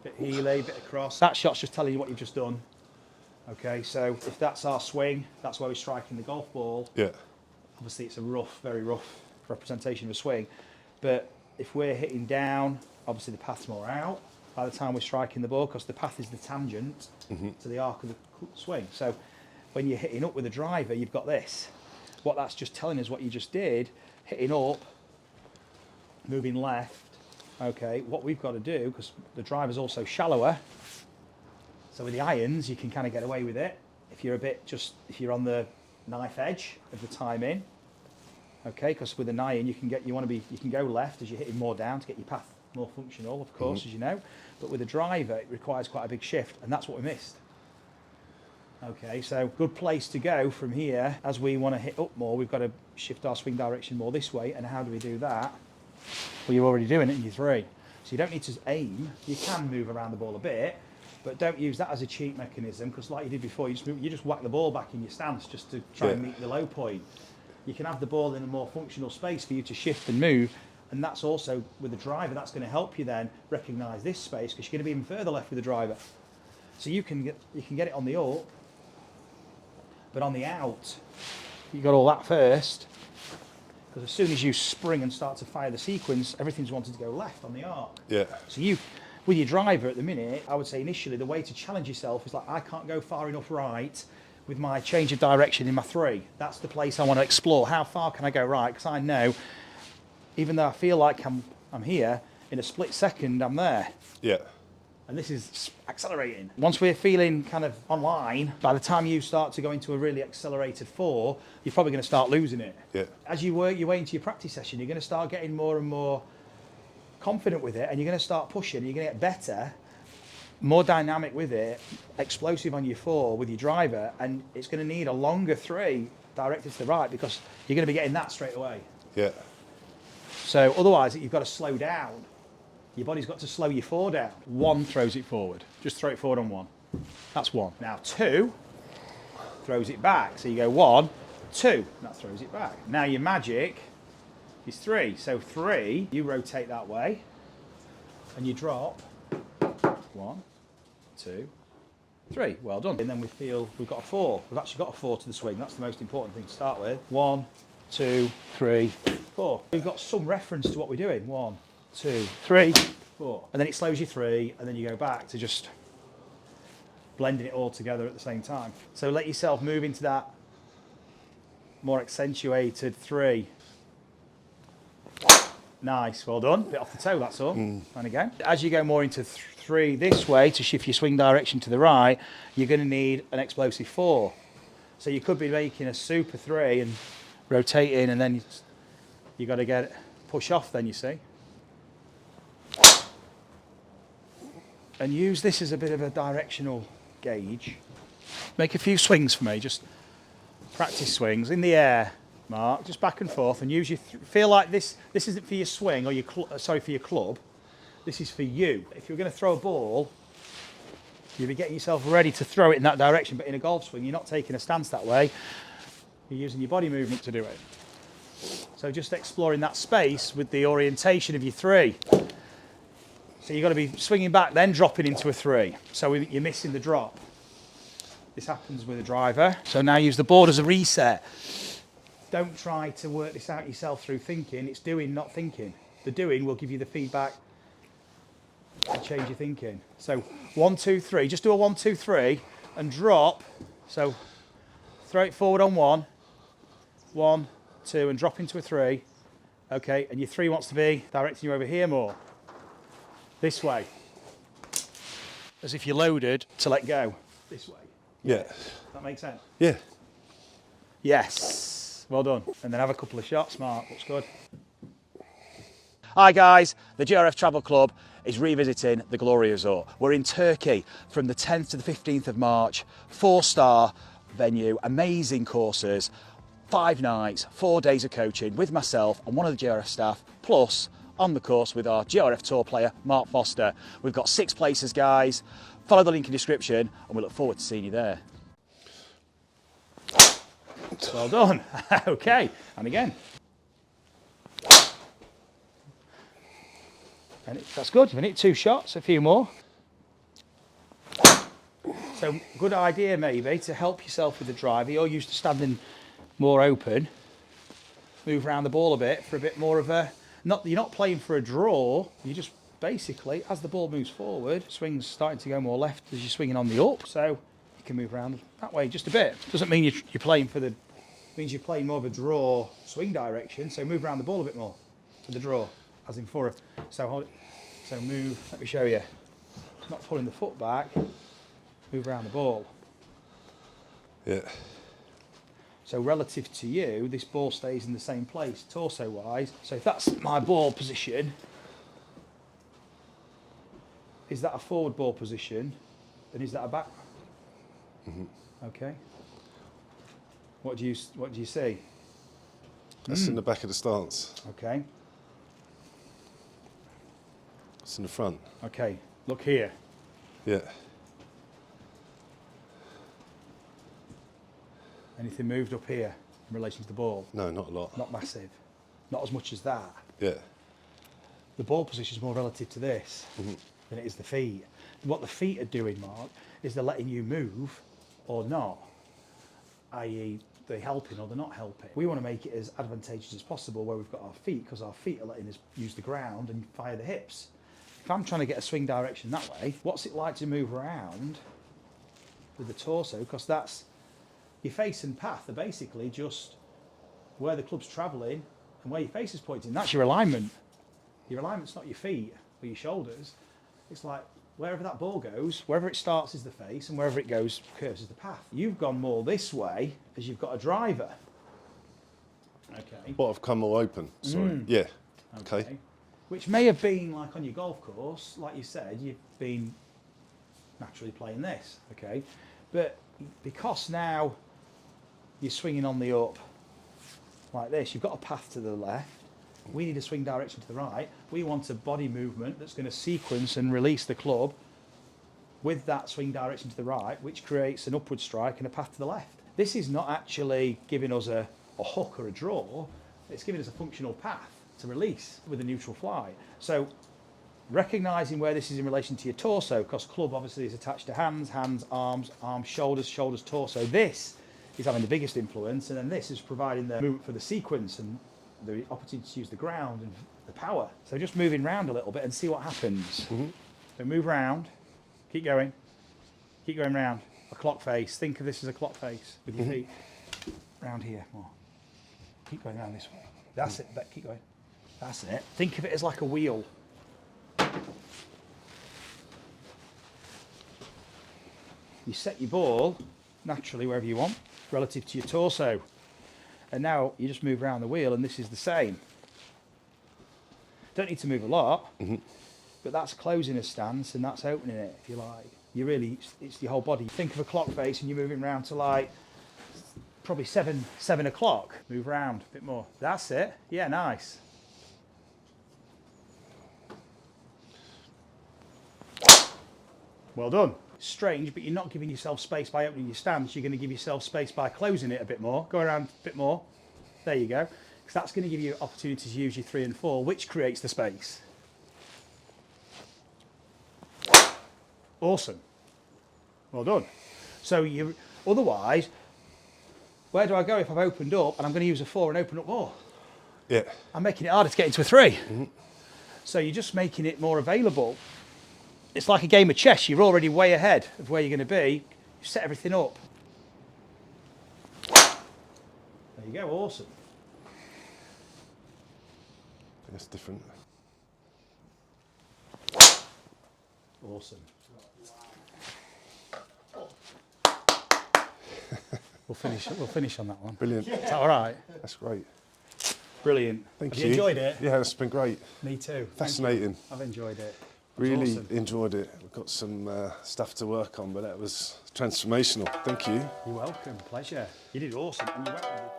Bit heely, bit across. That shot's just telling you what you've just done. Okay, so if that's our swing, that's where we're striking the golf ball. Yeah. Obviously, it's a rough, very rough representation of a swing. But if we're hitting down, obviously the path's more out by the time we're striking the ball, because the path is the tangent to the arc of the swing. So when you're hitting up with a driver, you've got this. What that's just telling us what you just did, hitting up, moving left. Okay, what we've got to do, because the driver's also shallower, so with the irons you can kind of get away with it. If you're if you're on the knife edge of the timing, okay, because with an iron you can go left as you're hitting more down to get your path more functional, of course, as you know. But with a driver, it requires quite a big shift, and that's what we missed. Okay, so good place to go from here. As we want to hit up more, we've got to shift our swing direction more this way. And how do we do that? Well, you're already doing it in your three. So you don't need to aim. You can move around the ball a bit, but don't use that as a cheat mechanism, because like you did before, you just whack the ball back in your stance just to try and meet the low point. You can have the ball in a more functional space for you to shift and move, and that's also, with the driver, that's going to help you then recognise this space, because you're going to be even further left with the driver. So you can get it on the up, but on the out, you got all that first, because as soon as you spring and start to fire the sequence, everything's wanted to go left on the arc. Yeah. So with your driver at the minute, I would say initially the way to challenge yourself is like, I can't go far enough right with my change of direction in my three. That's the place I want to explore. How far can I go right? Because I know, even though I feel like I'm here, in a split second I'm there. Yeah. And this is accelerating. Once we're feeling kind of online, by the time you start to go into a really accelerated four, you're probably going to start losing it. Yeah. As you work your way into your practice session, you're going to start getting more and more confident with it, and you're going to start pushing, and you're going to get better, more dynamic with it, explosive on your four with your driver, and it's going to need a longer three directed to the right, because you're going to be getting that straight away. Yeah. So otherwise, you've got to slow down. Your body's got to slow your four down. One throws it forward. Just throw it forward on one. That's one. Now two throws it back. So you go 1, 2, that throws it back. Now your magic is 3. So 3, you rotate that way, and you drop 1, 2, 3. Well done. And then we feel we've got a 4. We've actually got a 4 to the swing. That's the most important thing to start with. 1, 2, 3, 4. We've got some reference to what we're doing. 1, 2, 3, 4. And then it slows you 3, and then you go back to just blending it all together at the same time. So let yourself move into that more accentuated 3. Nice, well done. Bit off the toe, that's all. And again. As you go more into 3 this way to shift your swing direction to the right, you're going to need an explosive 4. So you could be making a super 3 and rotating, and then you got to push off then, you see. And use this as a bit of a directional gauge. Make a few swings for me, just practice swings in the air, Mark, just back and forth, and use your feel like this isn't for your swing or for your club. This is for you. If you're going to throw a ball, you'll be getting yourself ready to throw it in that direction, but in a golf swing, you're not taking a stance that way. You're using your body movement to do it. So just exploring that space with the orientation of your 3. So you've got to be swinging back, then dropping into a 3. So you're missing the drop. This happens with a driver. So now use the board as a reset. Don't try to work this out yourself through thinking. It's doing, not thinking. The doing will give you the feedback and change your thinking. So 1, 2, 3. Just do a 1, 2, 3 and drop. So throw it forward on 1, 1, 2, and drop into a 3. Okay, and your 3 wants to be directing you over here more. This way. As if you're loaded to let go. This way. Yeah. That makes sense? Yeah. Yes. Well done. And then have a couple of shots, Mark. Looks good. Hi guys, the GRF Travel Club is revisiting the Glory Resort. We're in Turkey from the 10th to the 15th of March. 4-star venue, amazing courses, 5 nights, 4 days of coaching with myself and one of the GRF staff, plus on the course with our GRF Tour player, Mark Foster. We've got 6 places, guys. Follow the link in the description, and we look forward to seeing you there. Well done. Okay, and again. And that's good. You've hit 2 shots, a few more. So good idea maybe to help yourself with the driver. You're used to standing more open. Move around the ball a bit for a bit more of a, you're not playing for a draw, you just basically, as the ball moves forward, swing's starting to go more left as you're swinging on the up, so you can move around that way just a bit. Doesn't mean you're playing for the, means you're playing more of a draw swing direction, so move around the ball a bit more for the draw, as in for a, so hold it, so move, let me show you, not pulling the foot back, move around the ball. Yeah. So relative to you, this ball stays in the same place, torso-wise. So if that's my ball position, is that a forward ball position? And is that a back? Okay. What do you see? That's in the back of the stance. Okay. It's in the front. Okay. Look here. Yeah. Anything moved up here in relation to the ball? No, not a lot. Not massive. Not as much as that. Yeah. The ball position is more relative to this than it is the feet. What the feet are doing, Mark, is they're letting you move or not, i.e. they're helping or they're not helping. We want to make it as advantageous as possible where we've got our feet, because our feet are letting us use the ground and fire the hips. If I'm trying to get a swing direction that way, what's it like to move around with the torso? Because that's, your face and path are basically just where the club's travelling and where your face is pointing. That's your alignment. Your alignment's not your feet or your shoulders. It's like wherever that ball goes, wherever it starts is the face and wherever it goes, curves is the path. You've gone more this way as you've got a driver. Okay. What, I've come more open? Sorry. Yeah. Okay. Which may have been like on your golf course, like you said, you've been naturally playing this, okay? But because now you're swinging on the up like this, you've got a path to the left, we need a swing direction to the right, we want a body movement that's going to sequence and release the club with that swing direction to the right, which creates an upward strike and a path to the left. This is not actually giving us a hook or a draw, it's giving us a functional path to release with a neutral fly. So recognising where this is in relation to your torso, because club obviously is attached to hands, arms, shoulders, torso. This is having the biggest influence, and then this is providing the movement for the sequence and the opportunity to use the ground and the power. So just moving around a little bit and see what happens. So move around, keep going round. A clock face, think of this as a clock face with your feet. Round here, more. Keep going round this way. That's it, keep going. That's it. Think of it as like a wheel. You set your ball naturally wherever you want, relative to your torso. And now you just move around the wheel and this is the same. Don't need to move a lot, but that's closing a stance and that's opening it, if you like. You really, it's your whole body. Think of a clock face and you're moving around to like, probably 7 o'clock. Move around a bit more. That's it. Yeah, nice. Well done. Strange, but you're not giving yourself space by opening your stance. You're going to give yourself space by closing it a bit more. Go around a bit more. There you go. Because that's going to give you opportunity to use your 3 and 4, which creates the space. Awesome. Well done. So you, otherwise, where do I go if I've opened up and I'm going to use a 4 and open up more? Yeah. I'm making it harder to get into a 3. So you're just making it more available. It's like a game of chess. You're already way ahead of where you're going to be. You set everything up. There you go. Awesome. That's different. Awesome. We'll finish on that one. Brilliant. Is that all right? That's great. Brilliant. Thank Have you. you enjoyed it? Yeah, it's been great. Me too. Fascinating. I've enjoyed it. Really Awesome. enjoyed it. We've got some stuff to work on, but that was transformational. Thank you. You're welcome. Pleasure. You did awesome. And you went with it.